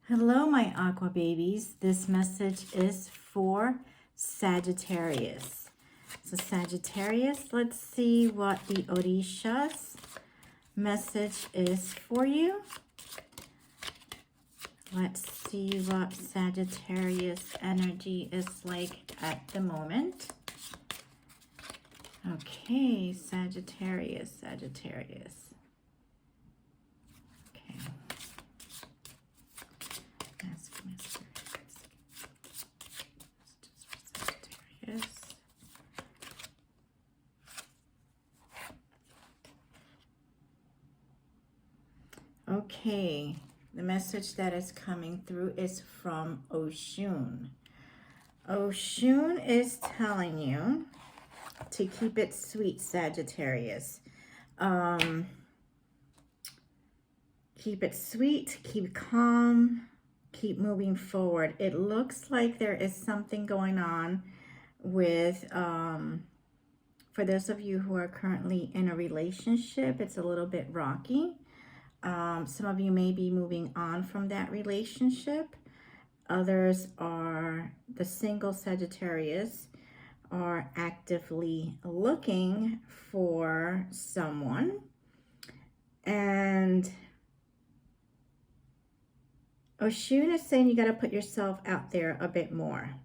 Hello, my Aqua babies. This message is for Sagittarius. So Sagittarius, let's see what the Odisha's message is for you. Let's see what Sagittarius energy is like at the moment. Okay, Sagittarius. Okay. Ask my spirits. Sagittarius. Okay, the message that is coming through is from Oshun. Oshun is telling you to keep it sweet, Sagittarius. Keep it sweet, keep calm, keep moving forward. It looks like there is something going on with, for those of you who are currently in a relationship, it's a little bit rocky. Some of you may be moving on from that relationship. Others are, the single Sagittarius, are actively looking for someone. And Oshun is saying you got to put yourself out there a bit more.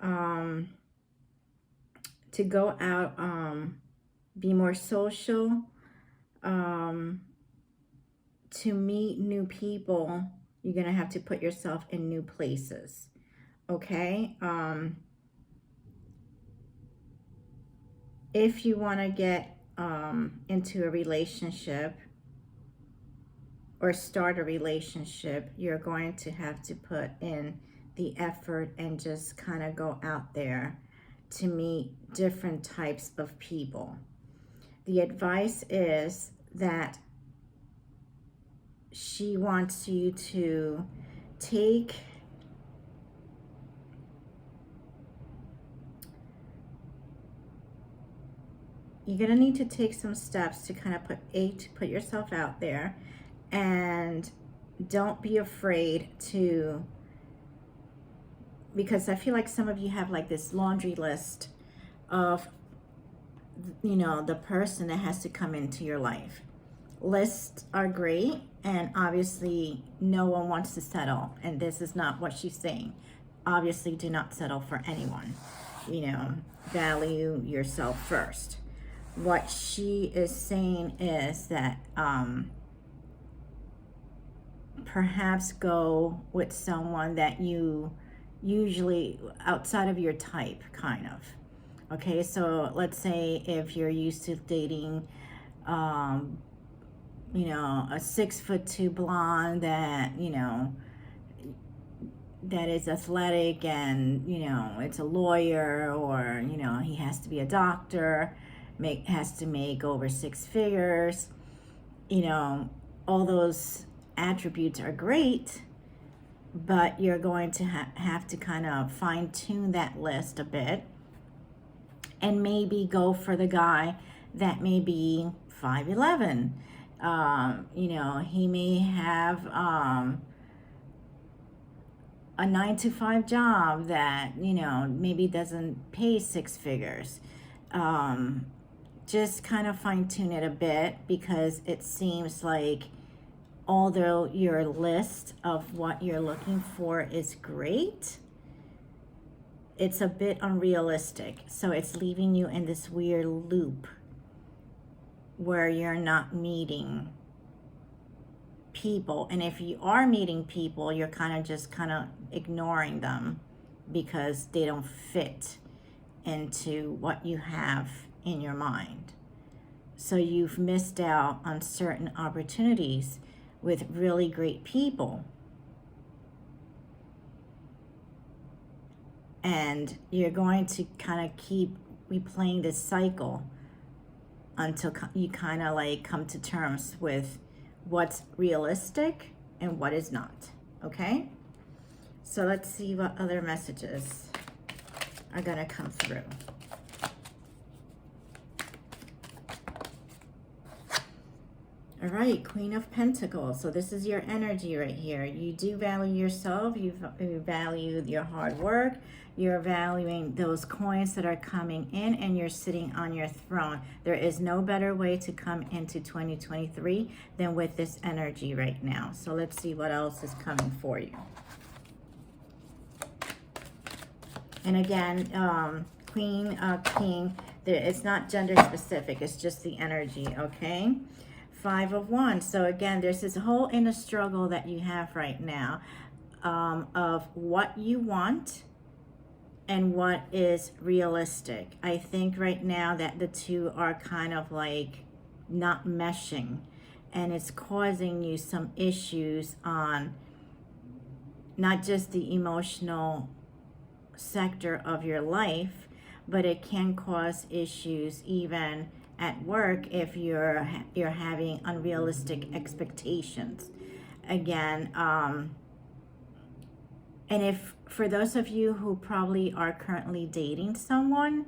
To go out, be more social, to meet new people, you're going to have to put yourself in new places. Okay? If you want to get into a relationship or start a relationship, you're going to have to put in the effort and just kind of go out there to meet different types of people. The advice is that she wants you to take you're going to need to take some steps to kind of put yourself out there, and don't be afraid to, because I feel like some of you have like this laundry list of, you know, the person that has to come into your life. Lists are great, and obviously no one wants to settle, and this is not what she's saying. Obviously, do not settle for anyone. You know, value yourself first. What she is saying is that perhaps go with someone that you usually outside of your type, kind of. Okay, so let's say if you're used to dating you know, a 6'2" blonde that, you know, that is athletic and, you know, it's a lawyer, or, you know, he has to be a doctor, has to make over 6 figures, you know, all those attributes are great, but you're going to have to kind of fine tune that list a bit, and maybe go for the guy that may be 5'11". You know, he may have a 9-to-5 job that, you know, maybe doesn't pay 6 figures. Just kind of fine tune it a bit, because it seems like although your list of what you're looking for is great, it's a bit unrealistic. So it's leaving you in this weird loop where you're not meeting people. And if you are meeting people, you're kind of ignoring them because they don't fit into what you have in your mind. So you've missed out on certain opportunities with really great people. And you're going to kind of keep replaying this cycle until you kind of like come to terms with what's realistic and what is not. Okay? So let's see what other messages are going to come through. All All right, Queen of Pentacles. So this is your energy right here. You do value yourself. You value your hard work. You're valuing those coins that are coming in, and you're sitting on your throne. There is no better way to come into 2023 than with this energy right now. So let's see what else is coming for you. And again, Queen, King, it's not gender specific. It's just the energy, okay? 5 of Wands. So again, there's this whole inner struggle that you have right now of what you want and what is realistic. I think right now that the two are kind of like not meshing, and it's causing you some issues on not just the emotional sector of your life, but it can cause issues even at work if you're having unrealistic expectations. Again, and if for those of you who probably are currently dating someone,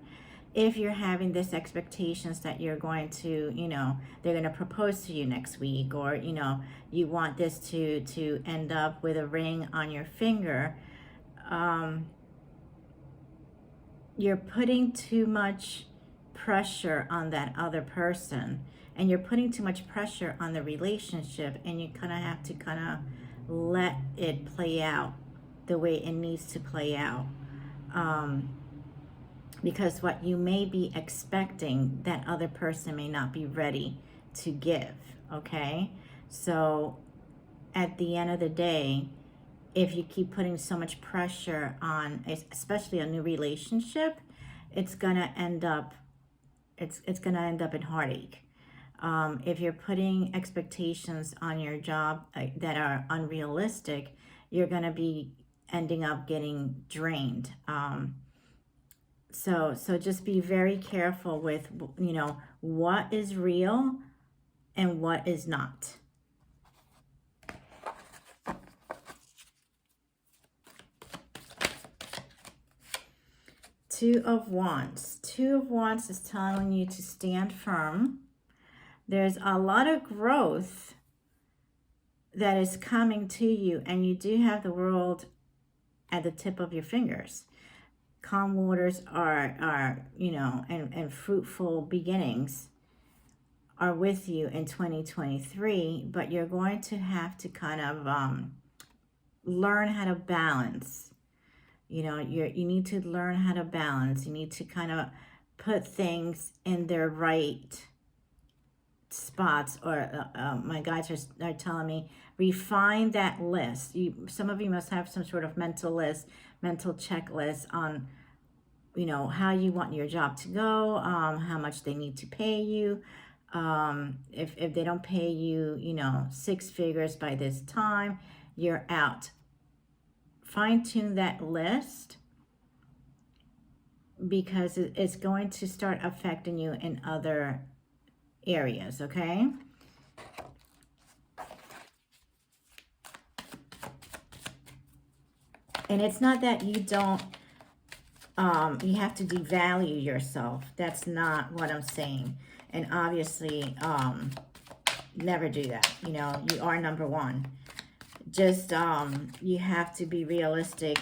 if you're having this expectations that you're going to, you know, they're going to propose to you next week, or, you know, you want this to end up with a ring on your finger, you're putting too much pressure on that other person, and you're putting too much pressure on the relationship, and you kind of have to kind of let it play out the way it needs to play out, because what you may be expecting, that other person may not be ready to give, okay? So at the end of the day, if you keep putting so much pressure on, especially a new relationship, it's gonna end up in heartache. If you're putting expectations on your job that are unrealistic, you're gonna be ending up getting drained. So just be very careful with, you know, what is real and what is not. Two of Wands. Two of Wands is telling you to stand firm. There's a lot of growth that is coming to you, and you do have the world at the tip of your fingers. Calm waters are you know, and fruitful beginnings are with you in 2023, but you're going to have to kind of learn how to balance. You know, you need to learn how to balance. You need to kind of put things in their right spots, or my guides are telling me, refine that list. Some of you must have some sort of mental list, mental checklist on, you know, how you want your job to go, how much they need to pay you. If they don't pay you, you know, 6 figures by this time, you're out. Fine-tune that list, because it's going to start affecting you in other areas, okay? And it's not that you don't, you have to devalue yourself. That's not what I'm saying. And obviously, never do that. You know, you are number one. Just, you have to be realistic.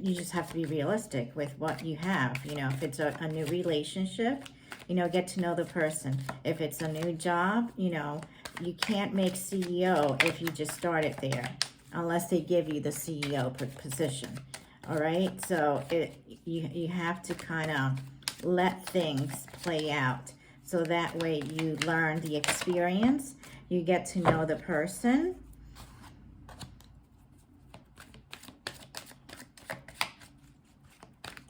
You just have to be realistic with what you have. You know, if it's a new relationship, you know, get to know the person. If it's a new job, you know, you can't make CEO if you just started there, unless they give you the CEO position. All right, so you have to kind of let things play out, so that way you learn the experience, you get to know the person,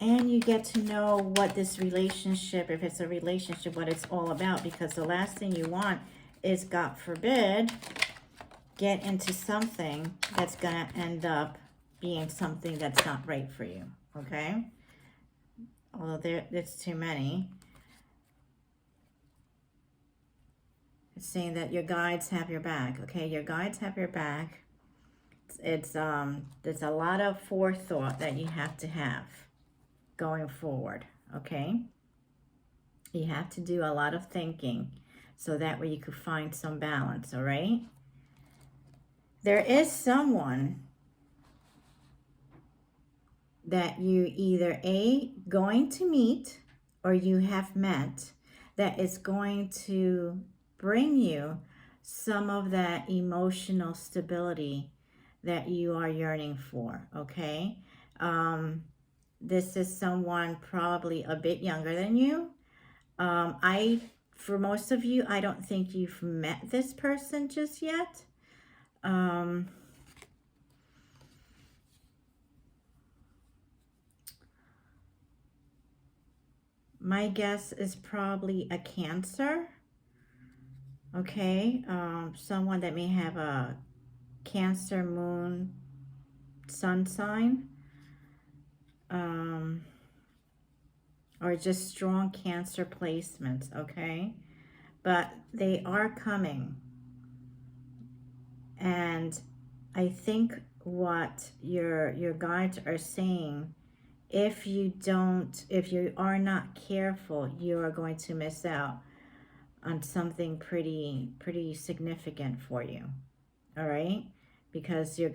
and you get to know what this relationship, if it's a relationship, what it's all about. Because the last thing you want is, God forbid, get into something that's gonna end up being something that's not right for you, okay? Although there's too many. It's saying that your guides have your back, okay? Your guides have your back. There's a lot of forethought that you have to have going forward, okay? You have to do a lot of thinking so that way you could find some balance, all right? There is someone that you either going to meet or you have met that is going to bring you some of that emotional stability that you are yearning for, okay? This is someone probably a bit younger than you. For most of you, I don't think you've met this person just yet. My guess is probably a Cancer, okay? Someone that may have a Cancer moon sun sign, or just strong Cancer placements, okay? But they are coming. And I think what your guides are saying, if you are not careful, you are going to miss out on something pretty significant for you. All right? Because you're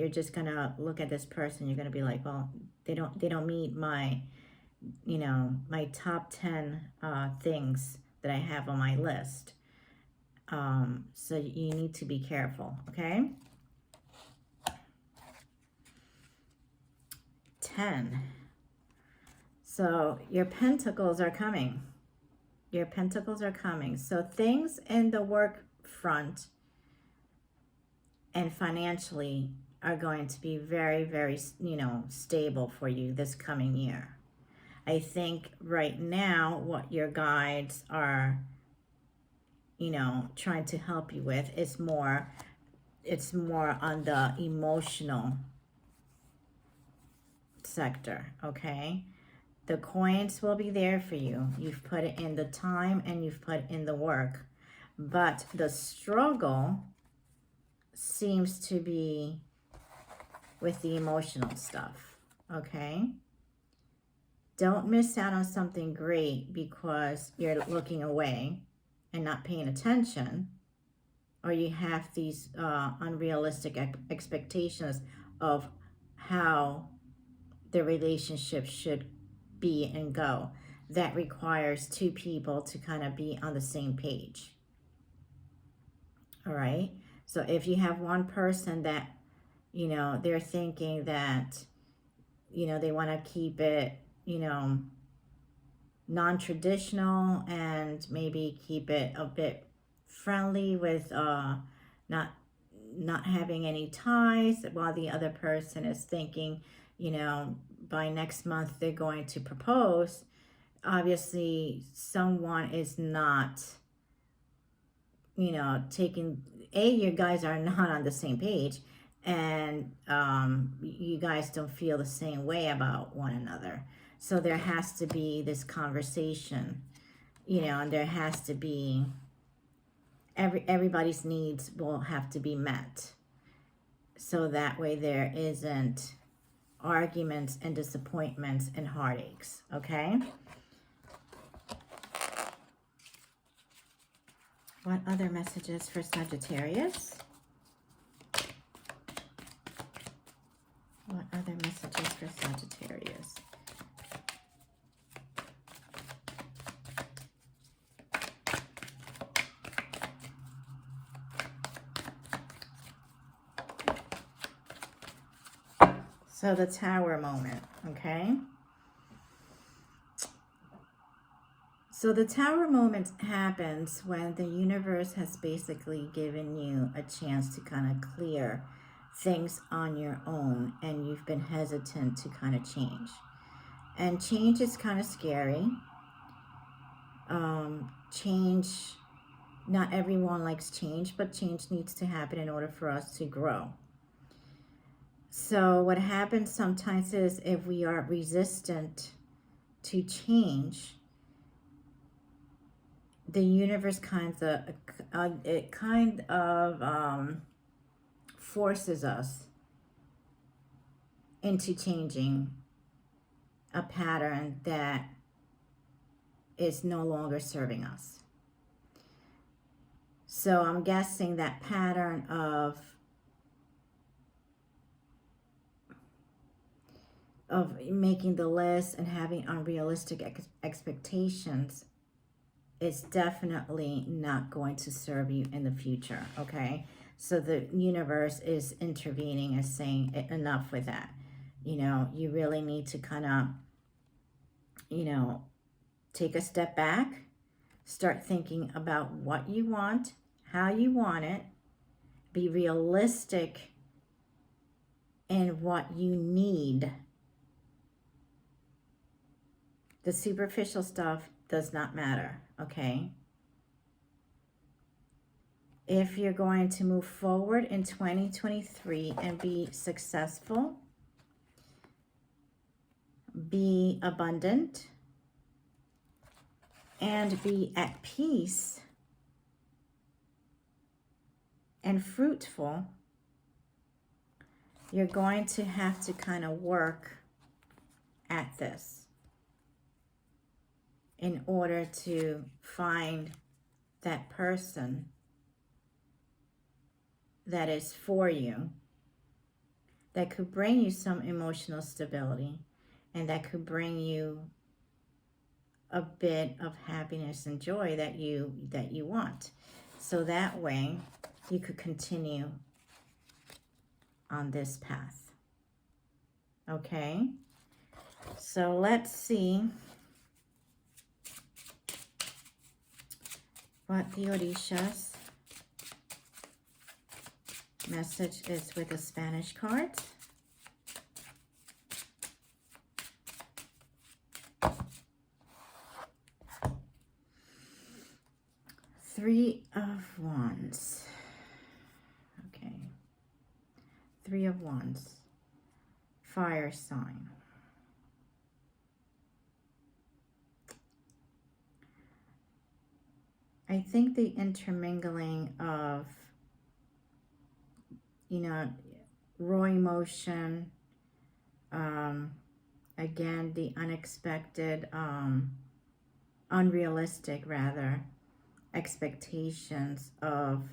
just gonna look at this person, you're gonna be like, well, they don't meet my, my top 10 things that I have on my list. So you need to be careful, okay? 10. So your pentacles are coming. Your pentacles are coming. So things in the work front and financially are going to be very, very, stable for you this coming year. I think right now what your guides are, trying to help you with is it's more on the emotional sector, okay? The coins will be there for you. You've put it in the time and you've put in the work. But the struggle seems to be with the emotional stuff, okay? Don't miss out on something great because you're looking away and not paying attention, or you have these unrealistic expectations of how the relationship should be and go. That requires two people to kind of be on the same page. All right? So if you have one person that, they're thinking that, they want to keep it, non-traditional and maybe keep it a bit friendly with not having any ties, while the other person is thinking, by next month they're going to propose. Obviously someone is not, taking, you guys are not on the same page, and you guys don't feel the same way about one another. So there has to be this conversation, and there has to be, everybody's needs will have to be met. So that way there isn't arguments and disappointments and heartaches, okay? What other messages for Sagittarius? What other messages for Sagittarius? So the Tower moment, okay? So the Tower moment happens when the universe has basically given you a chance to kind of clear things on your own, and you've been hesitant to kind of change. And change is kind of scary. Change, not everyone likes change, but change needs to happen in order for us to grow. So what happens sometimes is if we are resistant to change, the universe kind of forces us into changing a pattern that is no longer serving us. So I'm guessing that pattern of making the list and having unrealistic expectations is definitely not going to serve you in the future, okay? So the universe is intervening and saying enough with that. You know, you really need to kind of, you know, take a step back, start thinking about what you want, how you want it, be realistic in what you need. The superficial stuff does not matter, okay? If you're going to move forward in 2023 and be successful, be abundant, and be at peace and fruitful, you're going to have to kind of work at this in order to find that person that is for you, that could bring you some emotional stability, and that could bring you a bit of happiness and joy that you want. So that way you could continue on this path. Okay? So let's see what the Orishas message is with the Spanish cards. Three of Wands. Okay. Three of Wands. Fire sign. I think the intermingling of, you know, raw emotion, again, the unexpected, unrealistic rather, expectations of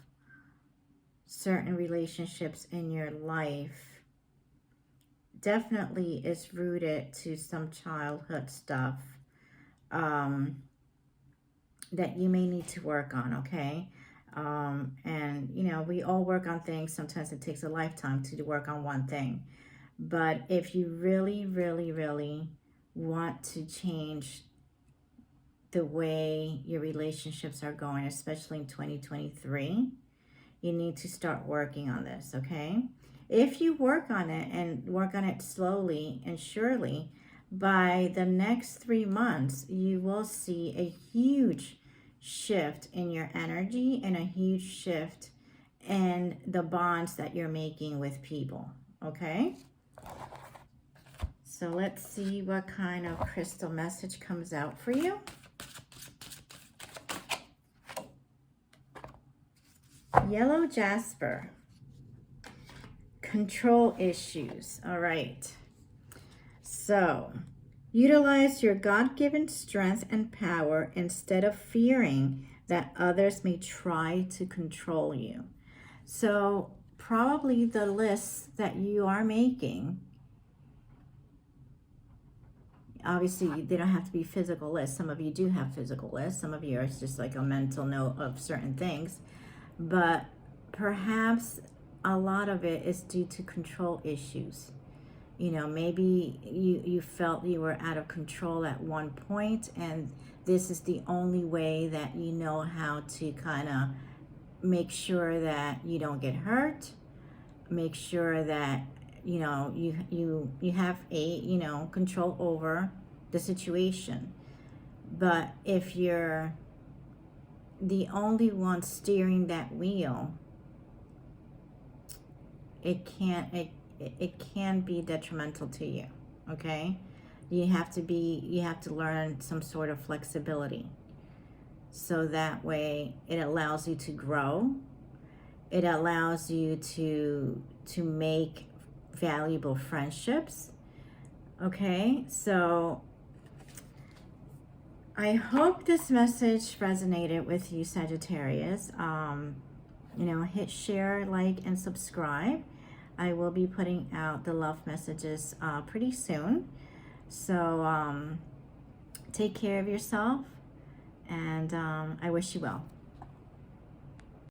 certain relationships in your life definitely is rooted to some childhood stuff that you may need to work on, okay? And, you know, we all work on things. Sometimes it takes a lifetime to work on one thing. But if you really, really, really want to change the way your relationships are going, especially in 2023, you need to start working on this, okay? If you work on it and work on it slowly and surely, by the next 3 months, you will see a huge shift in your energy and a huge shift in the bonds that you're making with people, okay? So let's see what kind of crystal message comes out for you. Yellow jasper. Control issues. All right. So, utilize your God-given strength and power instead of fearing that others may try to control you. So, probably the lists that you are making, obviously they don't have to be physical lists. Some of you do have physical lists. Some of you are just like a mental note of certain things. But perhaps a lot of it is due to control issues. You know, maybe you felt you were out of control at one point, and this is the only way that you know how to kind of make sure that you don't get hurt, make sure that, you know, you have control over the situation. But if you're the only one steering that wheel, it can be detrimental to you, okay? You have to learn some sort of flexibility. So that way it allows you to grow. It allows you to make valuable friendships, okay? So I hope this message resonated with you, Sagittarius. Hit share, like, and subscribe. I will be putting out the love messages pretty soon. So take care of yourself, and I wish you well.